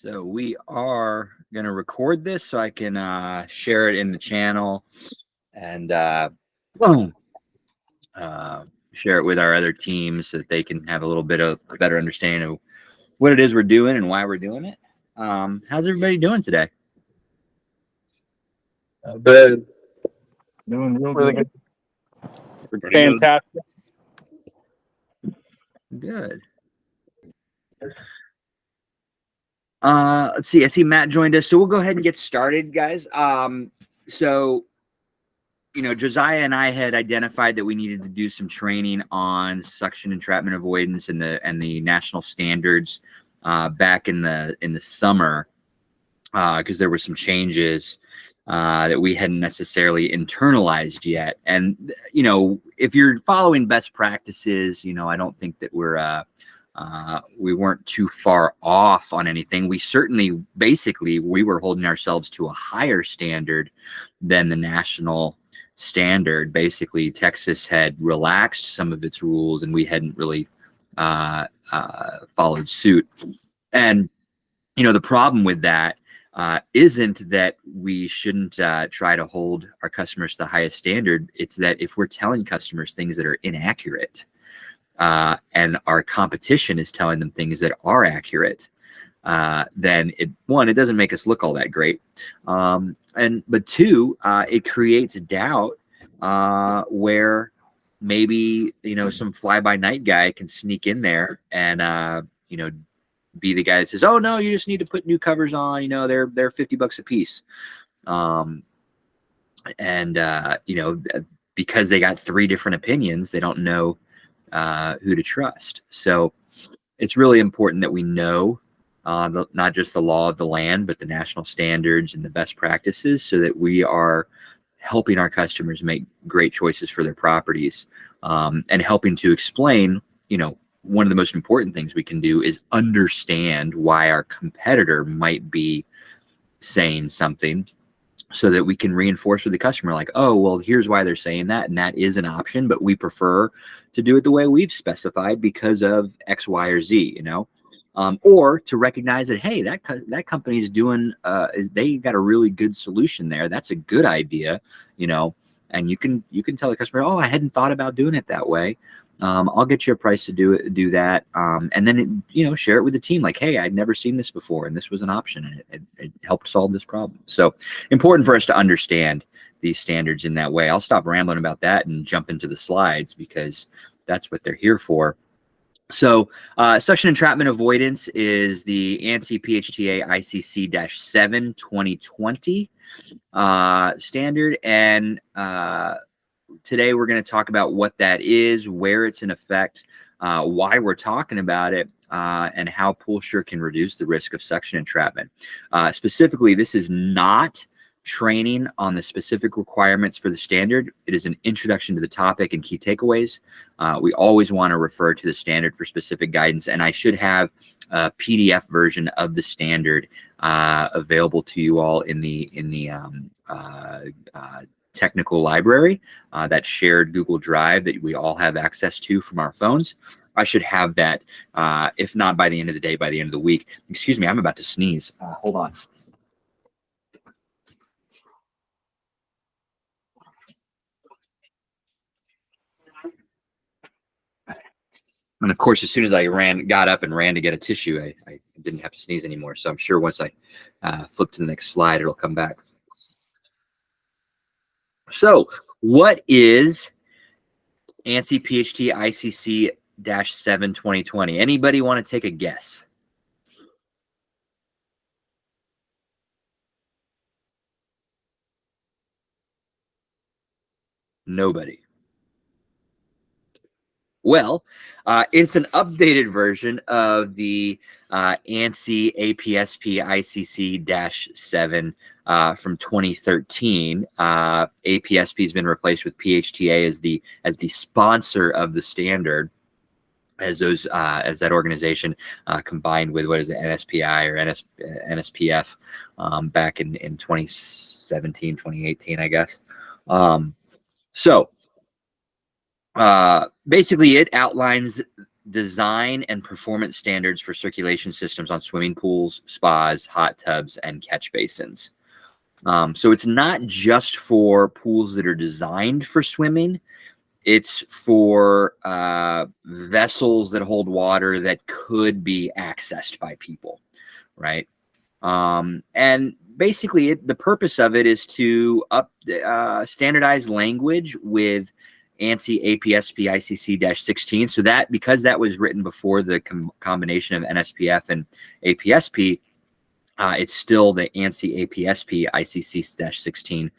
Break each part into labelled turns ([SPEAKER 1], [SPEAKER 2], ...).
[SPEAKER 1] So we are going to record this so I can share it in the channel and share it with our other teams so that they can have a little bit of a better understanding of what it is we're doing and why we're doing it. How's everybody doing today?
[SPEAKER 2] Good.
[SPEAKER 3] Doing
[SPEAKER 2] Really good.
[SPEAKER 3] Fantastic.
[SPEAKER 1] Good. Let's see. I see Matt joined us, so we'll go ahead and get started, guys. So, Josiah and I had identified that we needed to do some training on suction entrapment avoidance and the national standards back in the summer because there were some changes that we hadn't necessarily internalized yet. And if you're following best practices, I don't think that we weren't too far off on anything. We certainly, basically, we were holding ourselves to a higher standard than the national standard. Basically, Texas had relaxed some of its rules, and we hadn't really followed suit. And the problem with that isn't that we shouldn't try to hold our customers to the highest standard. It's that if we're telling customers things that are inaccurate, and our competition is telling them things that are accurate, then it doesn't make us look all that great. But two, it creates doubt where maybe, some fly-by-night guy can sneak in there and, be the guy that says, oh, no, you just need to put new covers on, they're $50 a piece. Because they got three different opinions, they don't know who to trust. So it's really important that we know not just the law of the land, but the national standards and the best practices, so that we are helping our customers make great choices for their properties, and helping to explain, one of the most important things we can do is understand why our competitor might be saying something, so that we can reinforce with the customer, like, oh, well, here's why they're saying that, and that is an option, but we prefer to do it the way we've specified because of X, Y, or Z, or to recognize that, hey, that company is doing, they got a really good solution there. That's a good idea, and you can tell the customer, oh, I hadn't thought about doing it that way. I'll get you a price to do that. And then, share it with the team. Like, hey, I'd never seen this before, and this was an option, and it helped solve this problem. So important for us to understand these standards in that way. I'll stop rambling about that and jump into the slides, because that's what they're here for. So suction entrapment avoidance is the ANSI PHTA ICC-7 2020 standard. And today we're going to talk about what that is, where it's in effect, why we're talking about it, and how PoolSure can reduce the risk of suction entrapment. Specifically, this is not training on the specific requirements for the standard. It is an introduction to the topic and key takeaways. We always want to refer to the standard for specific guidance, and I should have a PDF version of the standard available to you all in the technical library, that shared Google Drive that we all have access to from our phones. I should have that, if not by the end of the day, by the end of the week. Excuse me, I'm about to sneeze. Hold on. And of course, as soon as I got up and ran to get a tissue, I didn't have to sneeze anymore. So I'm sure once I flip to the next slide, it'll come back. So what is ANSI PHT ICC-7 2020? Anybody want to take a guess? Nobody. Well, it's an updated version of the ANSI APSP ICC-7 from 2013. APSP has been replaced with PHTA as the sponsor of the standard, as that organization combined with, what is it, NSPI or NSPF back in 2017, 2018, I guess. Basically, it outlines design and performance standards for circulation systems on swimming pools, spas, hot tubs, and catch basins. So it's not just for pools that are designed for swimming. It's for vessels that hold water that could be accessed by people, right? And basically, the purpose of it is to standardize language with ANSI APSP ICC-16. So that, because that was written before the combination of NSPF and APSP, it's still the ANSI APSP ICC-16,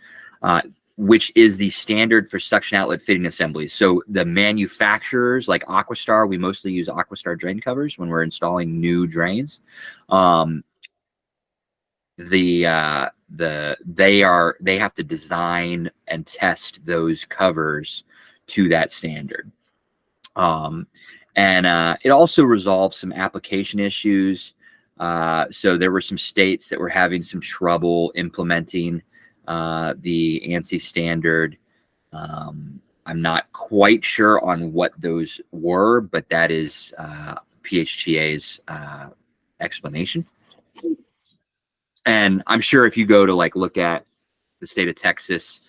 [SPEAKER 1] which is the standard for suction outlet fitting assemblies. So the manufacturers like Aquastar, we mostly use Aquastar drain covers when we're installing new drains. They have to design and test those covers to that standard. It also resolves some application issues. So there were some states that were having some trouble implementing the ANSI standard. I'm not quite sure on what those were, but that is PHTA's explanation. And I'm sure if you go to look at the state of Texas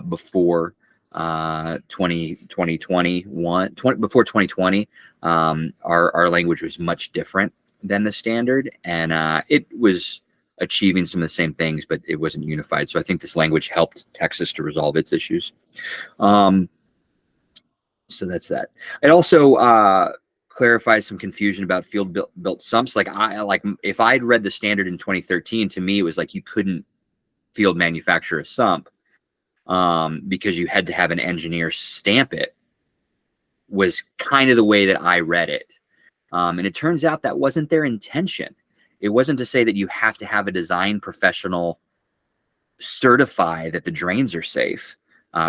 [SPEAKER 1] before 2020, our language was much different than the standard, and it was achieving some of the same things, but it wasn't unified. So I think this language helped Texas to resolve its issues. So that's that. It also clarifies some confusion about field built sumps. If I'd read the standard in 2013, to me it was like you couldn't field manufacture a sump because you had to have an engineer stamp it, was kind of the way that I read it. And it turns out that wasn't their intention. It wasn't to say that you have to have a design professional certify that the drains are safe,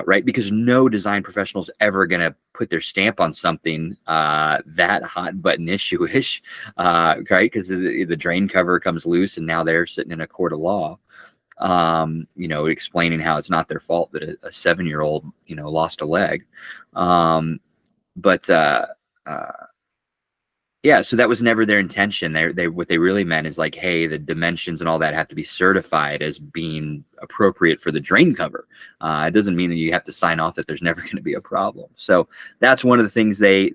[SPEAKER 1] right? Because no design professional is ever going to put their stamp on something that hot button issue-ish, right? Because the drain cover comes loose and now they're sitting in a court of law, explaining how it's not their fault that a 7-year-old, lost a leg. Yeah, so that was never their intention. What they really meant is like, hey, the dimensions and all that have to be certified as being appropriate for the drain cover. It doesn't mean that you have to sign off that there's never going to be a problem. So that's one of the things they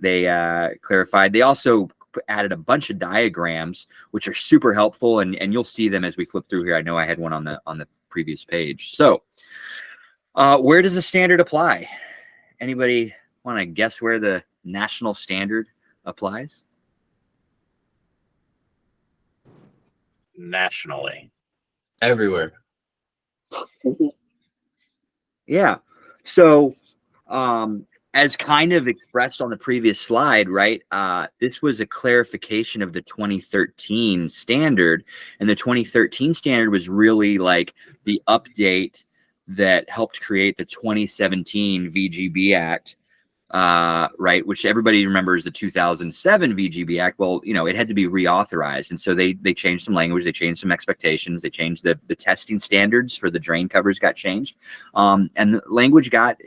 [SPEAKER 1] clarified. They also added a bunch of diagrams, which are super helpful, and you'll see them as we flip through here. I know I had one on the previous page. So where does the standard apply? Anybody want to guess where the national standard applies?
[SPEAKER 2] Nationally.
[SPEAKER 3] Everywhere.
[SPEAKER 1] Yeah. So as kind of expressed on the previous slide, right, this was a clarification of the 2013 standard, and the 2013 standard was really like the update that helped create the 2017 VGB Act, right, which everybody remembers the 2007 VGB Act. Well, it had to be reauthorized, and so they changed some language, they changed some expectations, they changed the testing standards for the drain covers got changed, and the language got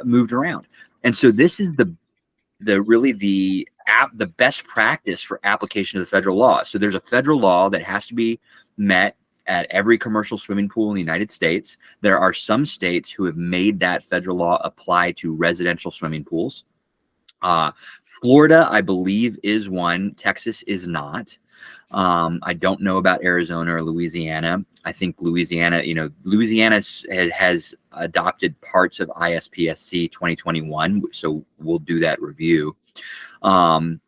[SPEAKER 1] moved around. And so this is the best practice for application of the federal law. So there's a federal law that has to be met at every commercial swimming pool in the United States. There are some states who have made that federal law apply to residential swimming pools. Florida, I believe, is one. Texas is not. I don't know about Arizona or Louisiana. I think Louisiana has adopted parts of ISPSC 2021, so we'll do that review. But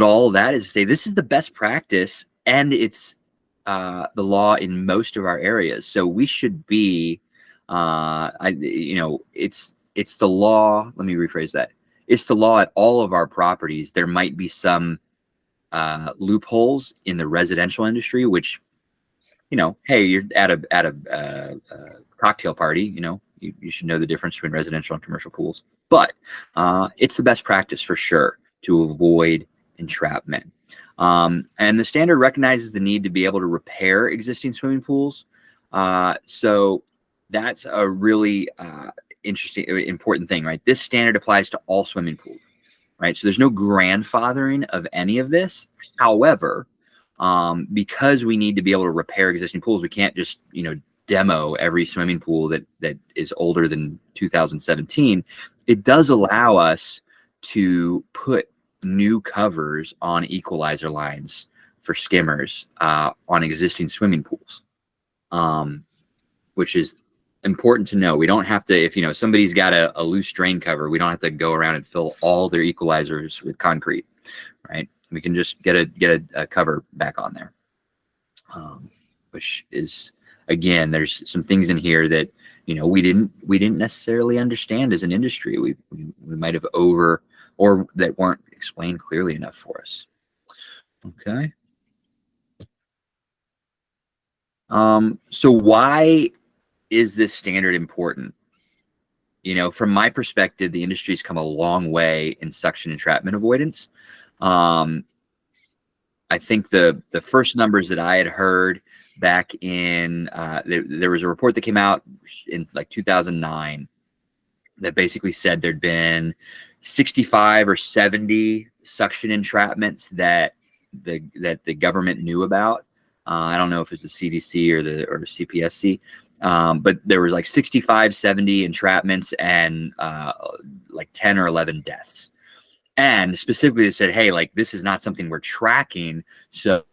[SPEAKER 1] all of that is to say this is the best practice, and it's the law in most of our areas. So we should be, it's the law. Let me rephrase that. It's the law at all of our properties. There might be some loopholes in the residential industry, which, hey, you're at a cocktail party, you should know the difference between residential and commercial pools. But it's the best practice for sure to avoid entrapment. And the standard recognizes the need to be able to repair existing swimming pools. So that's a really interesting, important thing, right? This standard applies to all swimming pools, right? So there's no grandfathering of any of this. However, because we need to be able to repair existing pools, we can't just, demo every swimming pool that is older than 2017. It does allow us to put new covers on equalizer lines for skimmers on existing swimming pools, which is important to know. We don't have to, if somebody's got a loose drain cover, we don't have to go around and fill all their equalizers with concrete, right? We can just get a cover back on there, which is, again, there's some things in here that we didn't necessarily understand as an industry. We might have or that weren't explained clearly enough for us. Okay. So why is this standard important? From my perspective, the industry's come a long way in suction entrapment avoidance. I think the first numbers that I had heard back in, there was a report that came out in like 2009 that basically said there'd been 65 or 70 suction entrapments that the government knew about. I don't know if it's the CDC or the CPSC, but there was like 65, 70 entrapments and like 10 or 11 deaths. And specifically they said, hey, like, this is not something we're tracking. So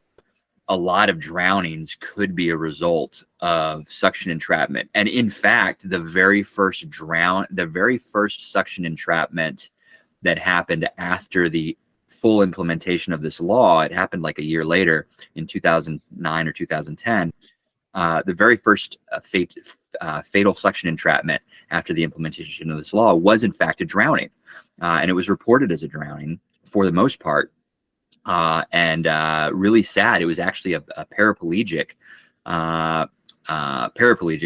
[SPEAKER 1] a lot of drownings could be a result of suction entrapment. And in fact, the very first suction entrapment that happened after the full implementation of this law, it happened like a year later in 2009 or 2010. The very first fatal suction entrapment after the implementation of this law was in fact a drowning. And it was reported as a drowning for the most part. And really sad, it was actually a paraplegic,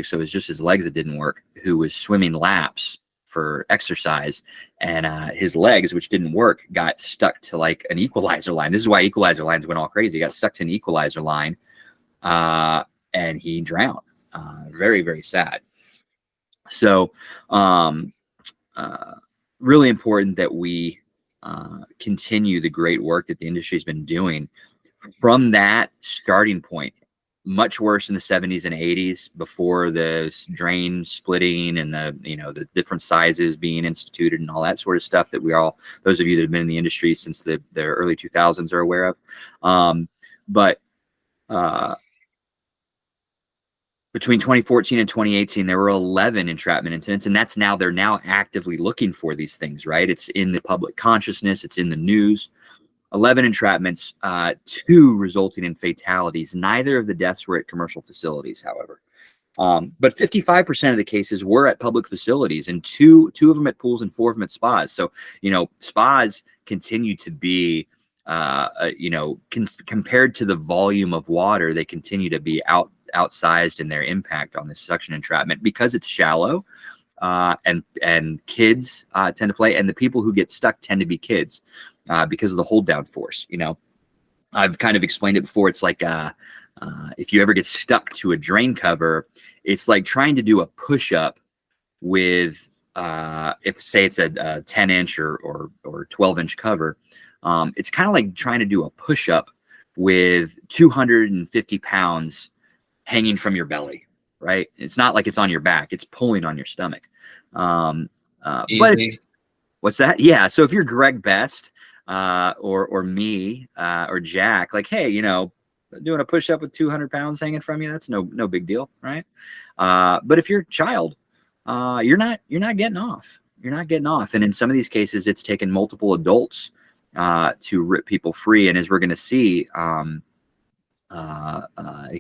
[SPEAKER 1] so it was just his legs that didn't work, who was swimming laps for exercise, and his legs, which didn't work, got stuck to like an equalizer line. This is why equalizer lines went all crazy. He got stuck to an equalizer line, and he drowned. Very, very sad. So really important that we continue the great work that the industry has been doing from that starting point. Much worse in the 70s and 80s before the drain splitting and the different sizes being instituted and all that sort of stuff that those of you that have been in the industry since the early 2000s are aware of. But between 2014 and 2018, there were 11 entrapment incidents, and they're now actively looking for these things, right? It's in the public consciousness, it's in the news. 11 entrapments, 2 resulting in fatalities. Neither of the deaths were at commercial facilities, however. But 55% of the cases were at public facilities, and two of them at pools and 4 of them at spas. So, spas continue to be, compared to the volume of water, they continue to be outsized in their impact on this suction entrapment because it's shallow, and kids tend to play, and the people who get stuck tend to be kids because of the hold down force. I've kind of explained it before. It's like if you ever get stuck to a drain cover, it's like trying to do a push-up with if say it's a 10-inch or 12-inch cover. It's kind of like trying to do a push-up with 250 pounds hanging from your belly, right? It's not like it's on your back, it's pulling on your stomach. But what's that? Yeah. So if you're Greg Best or me or Jack, like, hey, doing a push-up with 200 pounds hanging from you, that's no big deal, right? But if you're a child, you're not getting off. You're not getting off. And in some of these cases, it's taken multiple adults to rip people free. And as we're going to see, it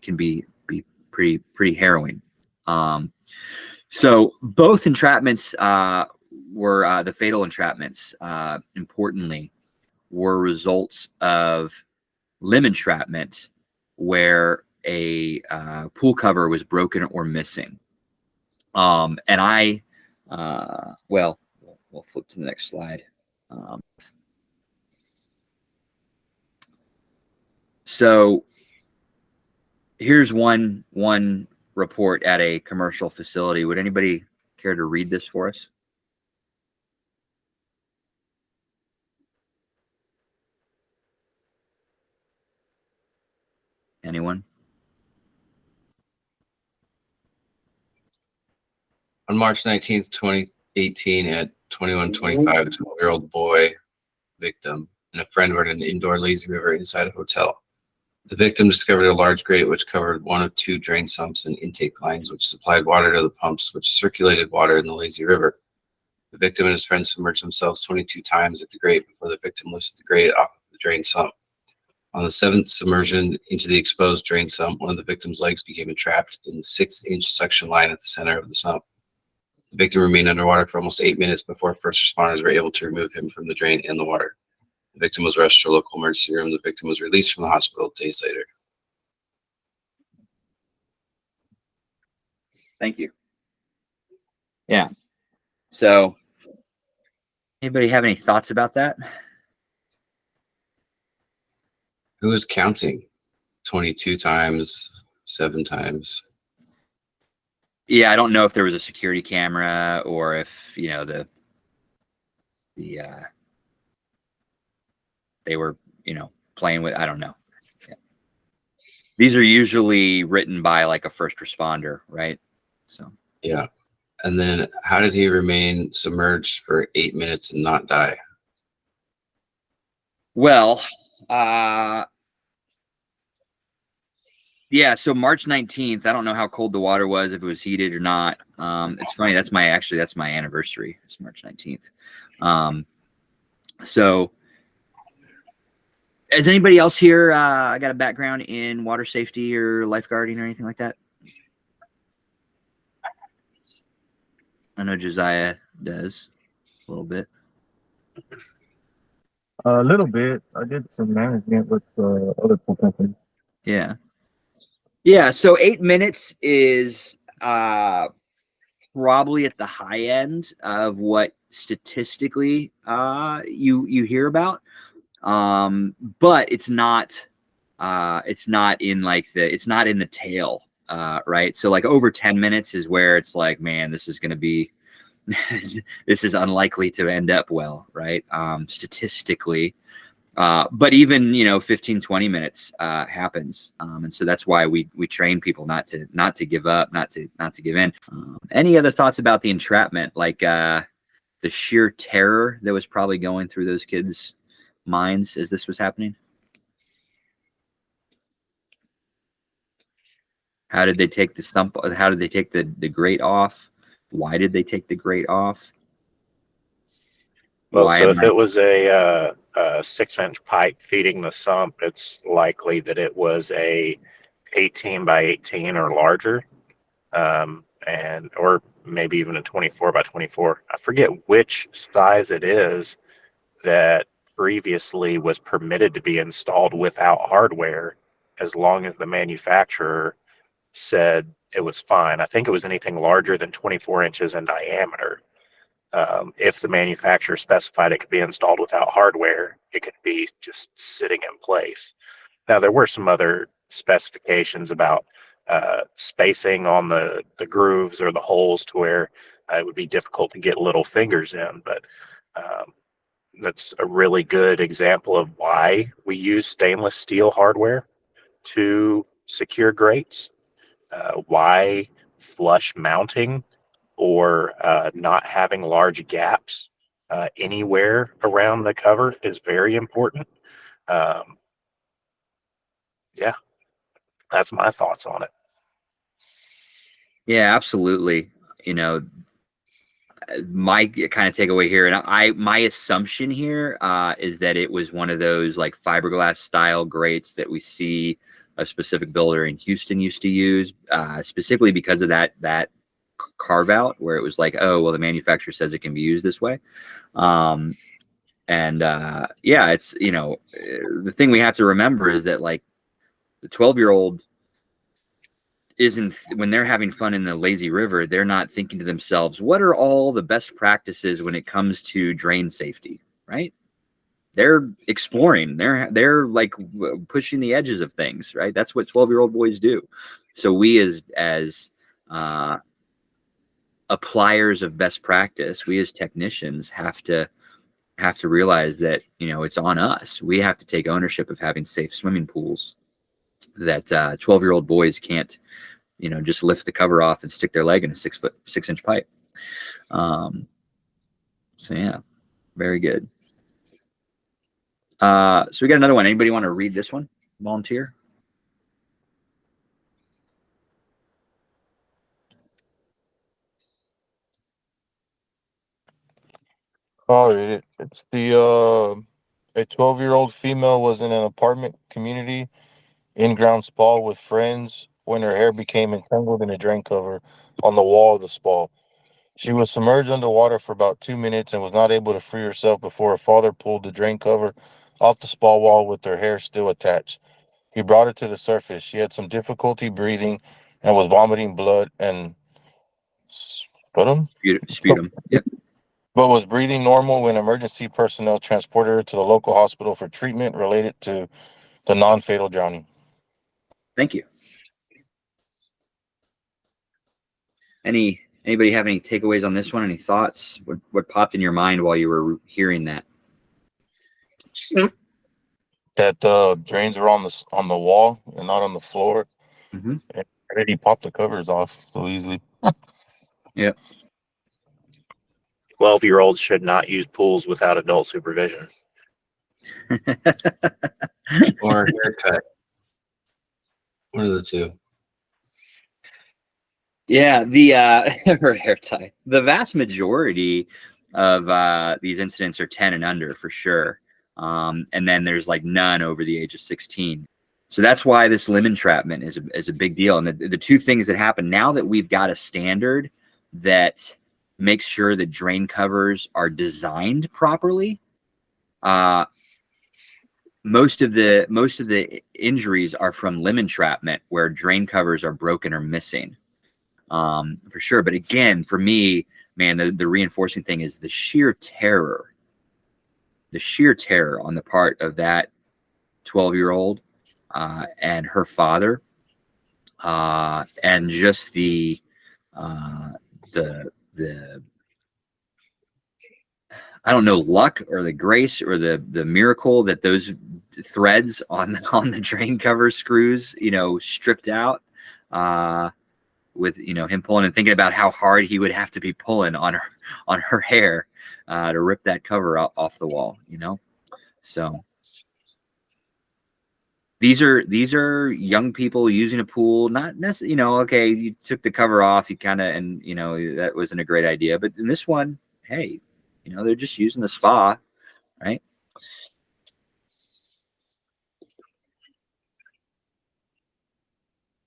[SPEAKER 1] can be pretty harrowing. So both entrapments were the fatal entrapments, importantly, were results of limb entrapment where a pool cover was broken or missing. And we'll flip to the next slide. So here's one report at a commercial facility. Would anybody care to read this for us? Anyone?
[SPEAKER 2] On March 19th, 2018, at 21:25, a 12-year-old boy victim and a friend were at an indoor lazy river inside a hotel. The victim discovered a large grate which covered one of two drain sumps and intake lines, which supplied water to the pumps which circulated water in the lazy river. The victim and his friend submerged themselves 22 times at the grate before the victim lifted the grate off of the drain sump. On the seventh submersion into the exposed drain sump, one of the victim's legs became entrapped in the 6-inch suction line at the center of the sump. The victim remained underwater for almost 8 minutes before first responders were able to remove him from the drain and the water. The victim was rushed to a local emergency room. The victim was released from the hospital days later.
[SPEAKER 1] Thank you. Yeah. So, anybody have any thoughts about that?
[SPEAKER 2] Who is counting? 22 times, 7 times.
[SPEAKER 1] Yeah, I don't know if there was a security camera or if, you know, they were, you know, playing with, I don't know. Yeah. These are usually written by like a first responder, right? So
[SPEAKER 2] yeah. And then how did he remain submerged for 8 minutes and not die?
[SPEAKER 1] Well, yeah, so March 19th, I don't know how cold the water was, if it was heated or not. It's funny, that's my anniversary. It's March 19th. So has anybody else here got a background in water safety or lifeguarding or anything like that? I know Josiah does a little bit.
[SPEAKER 3] A little bit. I did some management with other pool companies.
[SPEAKER 1] Yeah. Yeah, so 8 minutes is probably at the high end of what statistically you hear about. But it's not in like it's not in the tail, right? So like over 10 minutes is where it's like, man, this is going to be, this is unlikely to end up well, right? Statistically. But even, you know, 15, 20 minutes happens. And so that's why we train people not to give up, not to give in. Any other thoughts about the entrapment? Like the sheer terror that was probably going through those kids' minds as this was happening? How did they take the stump? How did they take the grate off? Why did they take the grate off?
[SPEAKER 4] Well, so if it was a 6-inch pipe feeding the sump, it's likely that it was a 18 by 18 or larger, or maybe even a 24 by 24. I forget which size it is that previously was permitted to be installed without hardware, as long as the manufacturer said it was fine. I think it was anything larger than 24 inches in diameter. If the manufacturer specified it could be installed without hardware, it could be just sitting in place. Now, there were some other specifications about spacing on the grooves or the holes to where it would be difficult to get little fingers in, but that's a really good example of why we use stainless steel hardware to secure grates, why flush mounting or not having large gaps anywhere around the cover is very important. Yeah, that's my thoughts on it.
[SPEAKER 1] Yeah, absolutely. You know, my kind of takeaway here, and my assumption here is that it was one of those like fiberglass style grates that we see a specific builder in Houston used to use, specifically because of that carve out where it was like, oh, well, the manufacturer says it can be used this way. Yeah, it's, you know, the thing we have to remember is that like the 12-year-old isn't, when they're having fun in the lazy river, they're not thinking to themselves, what are all the best practices when it comes to drain safety, right? They're exploring, they're like pushing the edges of things, right? That's what 12-year-old boys do. So we as appliers of best practice, we as technicians have to realize that, you know, it's on us. We have to take ownership of having safe swimming pools. that 12-year-old boys can't, just lift the cover off and stick their leg in a 6-inch pipe. So yeah, very good. So we got another one. Anybody want to read this one? Volunteer?
[SPEAKER 3] I'll read it. It's the a 12-year-old female was in an apartment community in-ground spa with friends when her hair became entangled in a drain cover on the wall of the spa. She was submerged underwater for about 2 minutes and was not able to free herself before her father pulled the drain cover off the spa wall with her hair still attached. He brought her to the surface. She had some difficulty breathing and was vomiting blood and sputum,
[SPEAKER 1] Sputum. Yep.
[SPEAKER 3] but was breathing normal when emergency personnel transported her to the local hospital for treatment related to the non-fatal drowning.
[SPEAKER 1] Thank you. Anybody have any takeaways on this one? Any thoughts? What popped in your mind while you were hearing that?
[SPEAKER 3] That drains are on the wall and not on the floor.
[SPEAKER 1] Mm-hmm.
[SPEAKER 3] And already popped the covers off so easily.
[SPEAKER 1] Yep.
[SPEAKER 4] 12-year-olds should not use pools without adult supervision.
[SPEAKER 2] Or a haircut. One of the two.
[SPEAKER 1] Yeah, the her hair tie. The vast majority of these incidents are 10 and under for sure. And then there's like none over the age of 16. So that's why this limb entrapment is a big deal. And the two things that happen now that we've got a standard that makes sure that drain covers are designed properly, most of the injuries are from limb entrapment where drain covers are broken or missing, for sure. But again, for me, man, the reinforcing thing is the sheer terror on the part of that 12-year-old and her father, and just the I don't know, luck or the grace or the miracle that those threads on the drain cover screws, stripped out, with him pulling and thinking about how hard he would have to be pulling on her hair to rip that cover off the wall. So these are young people using a pool, not necessarily, okay, you took the cover off, you kind of, and that wasn't a great idea, but in this one, hey, they're just using the spa, right?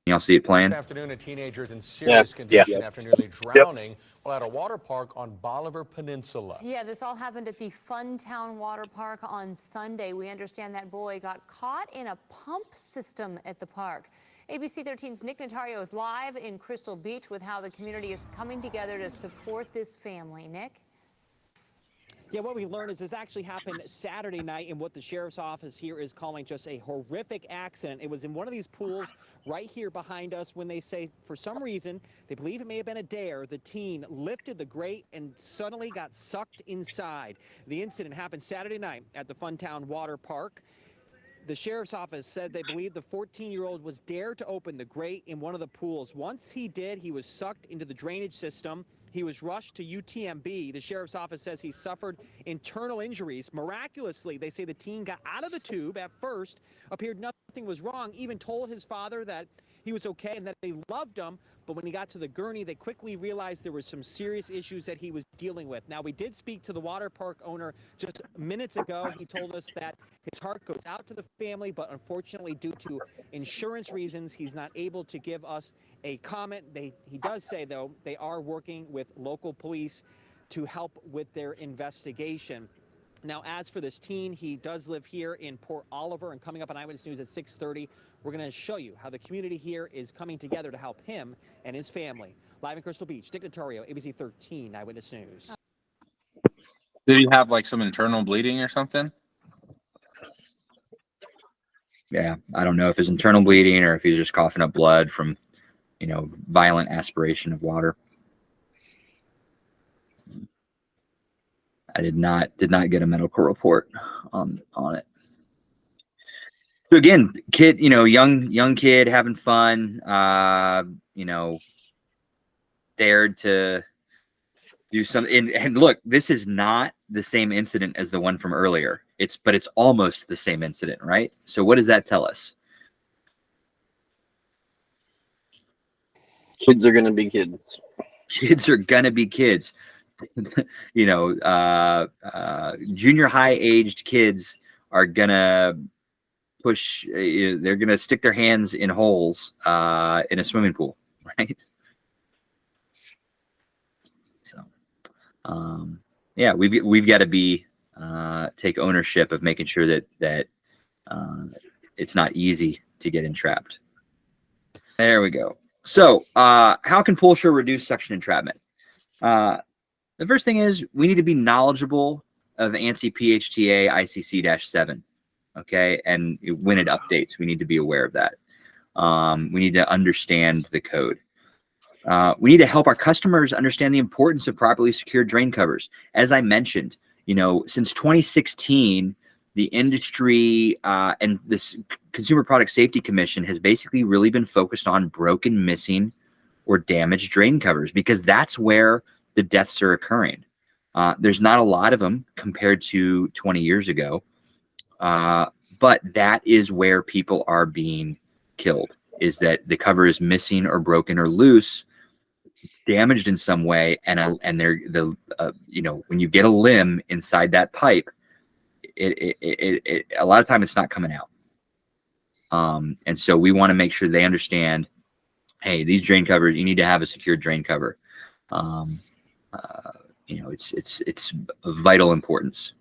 [SPEAKER 1] Y'all see it playing?
[SPEAKER 5] Good afternoon. A teenager is in serious condition after nearly drowning while at a water park on Bolivar Peninsula.
[SPEAKER 6] Yeah, this all happened at the Funtown Water Park on Sunday. We understand that boy got caught in a pump system at the park. ABC 13's Nick Notario is live in Crystal Beach with how the community is coming together to support this family. Nick?
[SPEAKER 7] Yeah, what we learned is this actually happened Saturday night in what the sheriff's office here is calling just a horrific accident. It was in one of these pools right here behind us when they say, for some reason, they believe it may have been a dare. The teen lifted the grate and suddenly got sucked inside. The incident happened Saturday night at the Funtown Water Park. The sheriff's office said they believe the 14-year-old was dared to open the grate in one of the pools. Once he did, he was sucked into the drainage system. He was rushed to UTMB. The sheriff's office says he suffered internal injuries. Miraculously, they say the teen got out of the tube at first, appeared nothing was wrong, even told his father that he was okay and that they loved him. But when he got to the gurney, they quickly realized there were some serious issues that he was dealing with. Now, we did speak to the water park owner just minutes ago. He told us that his heart goes out to the family, but unfortunately, due to insurance reasons, he's not able to give us a comment. He does say, though, they are working with local police to help with their investigation. Now, as for this teen, he does live here in Port Oliver, and coming up on Eyewitness News at 6:30, we're going to show you how the community here is coming together to help him and his family. Live in Crystal Beach, Nick Notario, ABC 13 Eyewitness News.
[SPEAKER 8] Did he have like some internal bleeding or something?
[SPEAKER 1] Yeah, I don't know if it's internal bleeding or if he's just coughing up blood from, violent aspiration of water. I did not get a medical report on it. So again, kid, young kid having fun, dared to do something. And look, this is not the same incident as the one from earlier. But it's almost the same incident, right? So what does that tell us?
[SPEAKER 9] Kids are gonna be kids.
[SPEAKER 1] Kids are gonna be kids. Junior high aged kids are gonna push. They're gonna stick their hands in holes in a swimming pool, right? So, yeah, we've got to be take ownership of making sure that it's not easy to get entrapped. There we go. So, how can PHTA reduce suction entrapment? The first thing is we need to be knowledgeable of ANSI PHTA ICC-7. Okay, and when it updates, we need to be aware of that. We need to understand the code. We need to help our customers understand the importance of properly secured drain covers. As I mentioned, since 2016, the industry and this Consumer Product Safety Commission has basically really been focused on broken, missing, or damaged drain covers because that's where the deaths are occurring. There's not a lot of them compared to 20 years ago, but that is where people are being killed, is that the cover is missing or broken or loose, damaged in some way, and when you get a limb inside that pipe, it a lot of time it's not coming out. And so we want to make sure they understand, hey, these drain covers, you need to have a secured drain cover. It's of vital importance.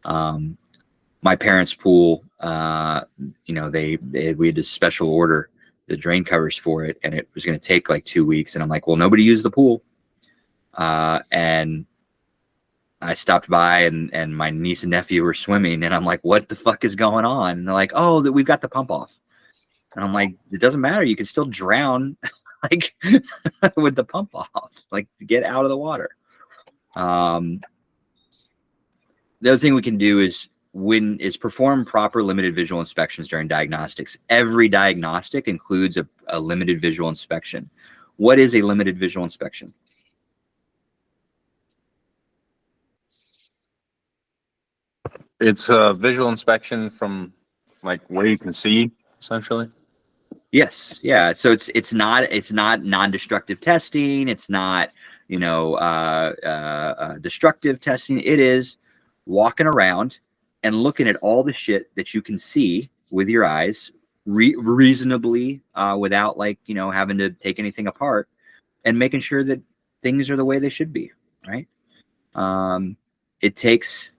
[SPEAKER 1] My parents' pool, we had to special order the drain covers for it, and it was going to take like 2 weeks. And I'm like, well, nobody used the pool. And I stopped by, and my niece and nephew were swimming, and I'm like, what the fuck is going on? And they're like, oh, that we've got the pump off. And I'm like, it doesn't matter. You can still drown like with the pump off, like get out of the water. The other thing we can do is perform proper limited visual inspections during diagnostics. Every diagnostic includes a limited visual inspection. What is a limited visual inspection?
[SPEAKER 8] It's a visual inspection from like where you can see, essentially.
[SPEAKER 1] Yes, yeah. So it's not non-destructive testing. It's not destructive testing. It is walking around and looking at all the shit that you can see with your eyes reasonably, without having to take anything apart, and making sure that things are the way they should be, right? It takes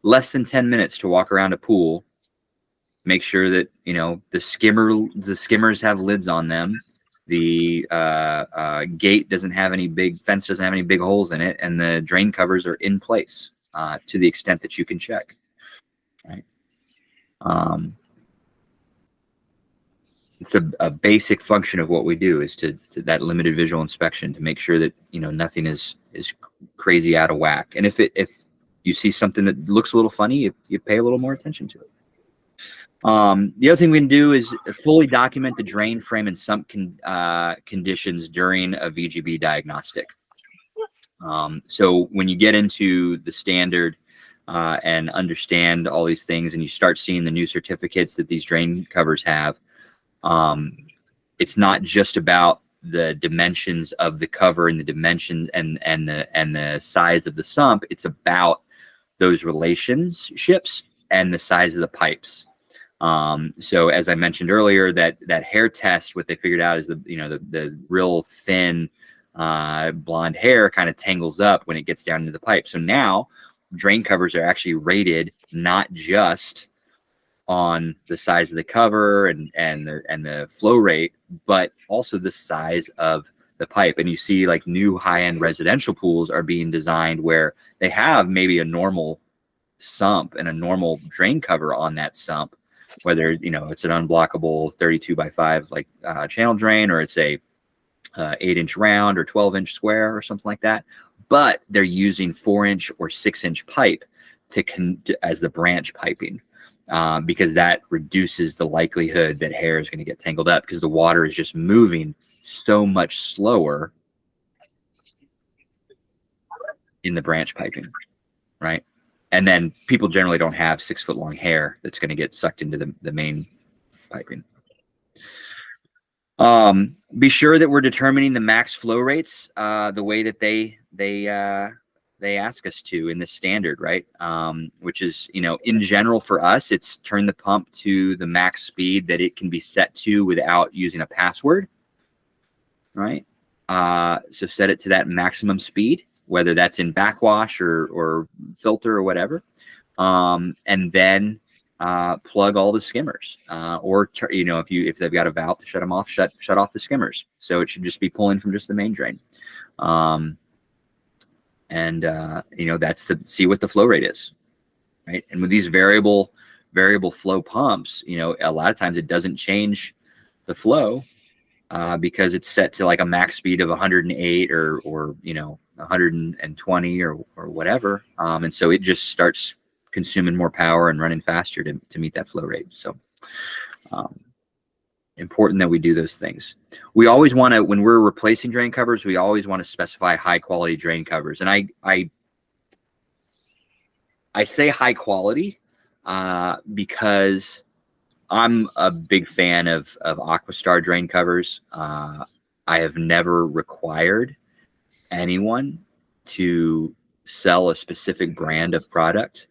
[SPEAKER 1] less than 10 minutes to walk around a pool, make sure that the skimmers have lids on them, the gate doesn't have any fence doesn't have any big holes in it, and the drain covers are in place to the extent that you can check, right? It's a basic function of what we do is to that limited visual inspection to make sure that nothing is crazy out of whack. And if you see something that looks a little funny, you pay a little more attention to it. The other thing we can do is fully document the drain frame and sump conditions during a VGB diagnostic. So when you get into the standard and understand all these things, and you start seeing the new certificates that these drain covers have, it's not just about the dimensions of the cover and the dimensions and the size of the sump. It's about those relationships and the size of the pipes. So as I mentioned earlier, that hair test, what they figured out is the real thin blonde hair kind of tangles up when it gets down into the pipe. So now drain covers are actually rated not just on the size of the cover and the flow rate, but also the size of the pipe. And you see like new high-end residential pools are being designed where they have maybe a normal sump and a normal drain cover on that sump, whether it's an unblockable 32x5 channel drain, or it's a 8-inch round or 12-inch square or something like that, but they're using 4-inch or 6-inch pipe as the branch piping. because that reduces the likelihood that hair is going to get tangled up, because the water is just moving so much slower in the branch piping, right? And then people generally don't have 6-foot long hair that's going to get sucked into the main piping. Be sure that we're determining the max flow rates the way that they ask us to in the standard, right? Which is, in general for us, it's turn the pump to the max speed that it can be set to without using a password, right? So set it to that maximum speed, whether that's in backwash or filter or whatever. And then plug all the skimmers, or if they've got a valve to shut them off, shut off the skimmers. So it should just be pulling from just the main drain. That's to see what the flow rate is, right? And with these variable flow pumps, a lot of times it doesn't change the flow because it's set to like a max speed of 108 or 120 or whatever. And so it just starts consuming more power and running faster to meet that flow rate. So important that we do those things. We always want to, when we're replacing drain covers, we always want to specify high quality drain covers. And I say high quality because I'm a big fan of Aquastar drain covers. I have never required anyone to sell a specific brand of product.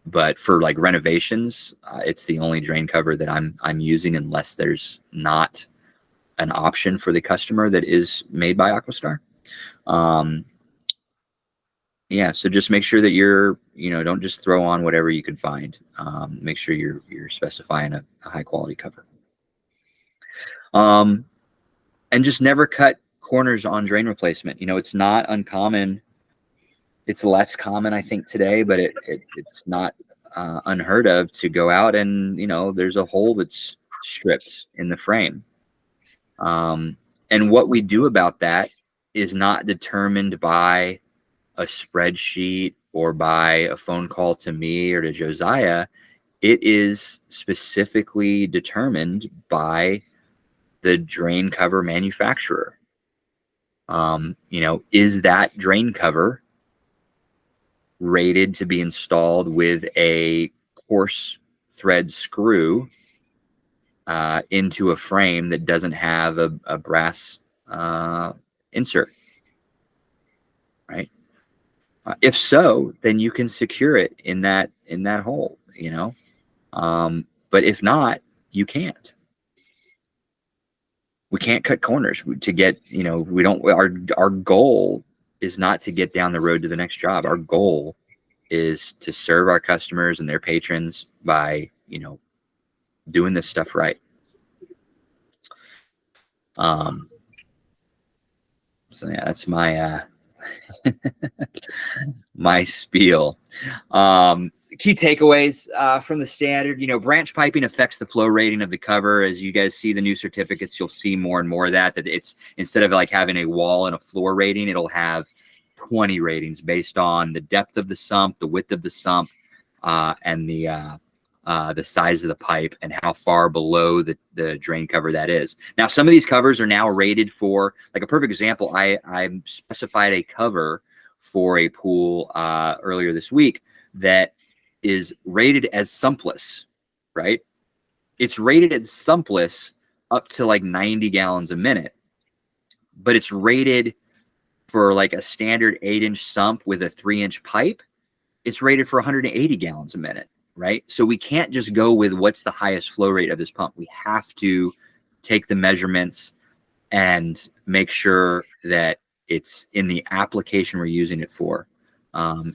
[SPEAKER 1] But for like renovations, it's the only drain cover that I'm using, unless there's not an option for the customer that is made by Aquastar. So just make sure that you're, don't just throw on whatever you can find. Make sure you're specifying a high quality cover. And just never cut corners on drain replacement. It's not uncommon. It's less common, I think, today, but it's not unheard of to go out and, there's a hole that's stripped in the frame. And what we do about that is not determined by a spreadsheet or by a phone call to me or to Josiah. It is specifically determined by the drain cover manufacturer. Is that drain cover rated to be installed with a coarse thread screw into a frame that doesn't have a brass insert, right? If so, then you can secure it in that hole, but if not, you can't. We can't cut corners to get, we don't, our goal is not to get down the road to the next job. Our goal is to serve our customers and their patrons by, doing this stuff right. So yeah, that's my my spiel. Key takeaways from the standard. Branch piping affects the flow rating of the cover. As you guys see the new certificates, you'll see more and more of that it's, instead of like having a wall and a floor rating, it'll have 20 ratings based on the depth of the sump, the width of the sump, and the size of the pipe and how far below the drain cover that is. Now, some of these covers are now rated for, like a perfect example, I specified a cover for a pool earlier this week that is rated as sumpless, right? It's rated as sumpless up to like 90 gallons a minute, but it's rated for like a standard 8-inch sump with a 3-inch pipe. It's rated for 180 gallons a minute, right? So we can't just go with what's the highest flow rate of this pump. We have to take the measurements and make sure that it's in the application we're using it for.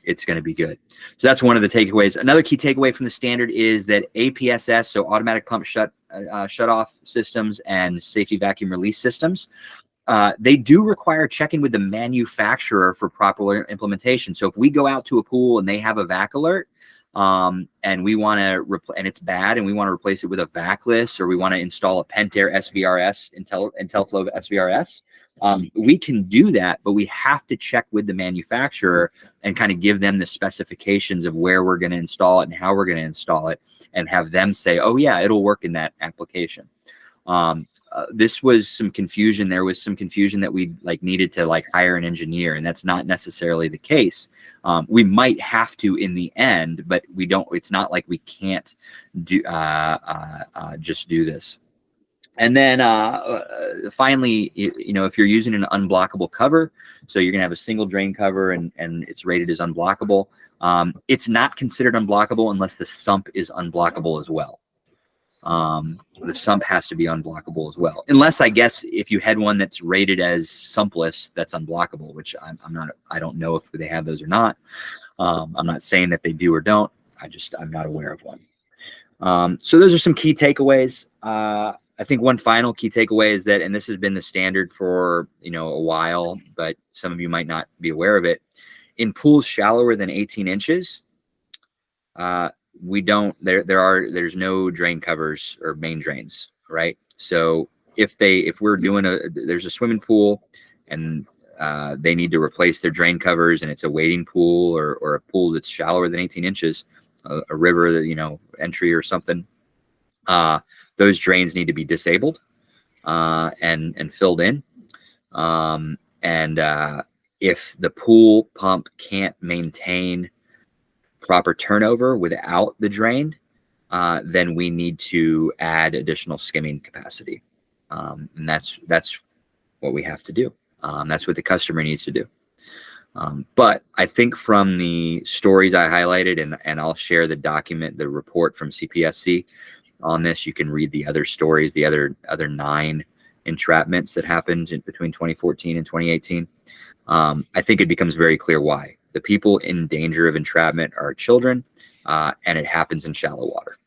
[SPEAKER 1] It's going to be good. So that's one of the takeaways. Another key takeaway from the standard is that APSS, so automatic pump shut-off systems and safety vacuum release systems, they do require checking with the manufacturer for proper implementation. So if we go out to a pool and they have a vac alert, and we want to and it's bad, and we want to replace it with a vacless, or we want to install a Pentair SVRS, IntelliFlow SVRS, We can do that, but we have to check with the manufacturer and kind of give them the specifications of where we're going to install it and how we're going to install it, and have them say, oh yeah, it'll work in that application. This was some confusion. There was some confusion that we needed to hire an engineer, and that's not necessarily the case. We might have to in the end, but we don't. It's not like we can't do just do this. And then finally, if you're using an unblockable cover, so you're gonna have a single drain cover and it's rated as unblockable, it's not considered unblockable unless the sump is unblockable as well. The sump has to be unblockable as well, unless I guess if you had one that's rated as sumpless, that's unblockable, which I don't know if they have those or not. I'm not saying that they do or don't. I'm not aware of one. So those are some key takeaways. I think one final key takeaway is that, and this has been the standard for a while, but some of you might not be aware of it. In pools shallower than 18 inches, there's no drain covers or main drains, right? So if we're doing there's a swimming pool and they need to replace their drain covers, and it's a wading pool or a pool that's shallower than 18 inches, a river, entry or something, those drains need to be disabled and filled in. If the pool pump can't maintain proper turnover without the drain, then we need to add additional skimming capacity. And that's what we have to do. That's what the customer needs to do. But I think from the stories I highlighted, and I'll share the report from CPSC on this, you can read the other stories, the other 9 entrapments that happened between 2014 and 2018. I think it becomes very clear why. The people in danger of entrapment are children, and it happens in shallow water.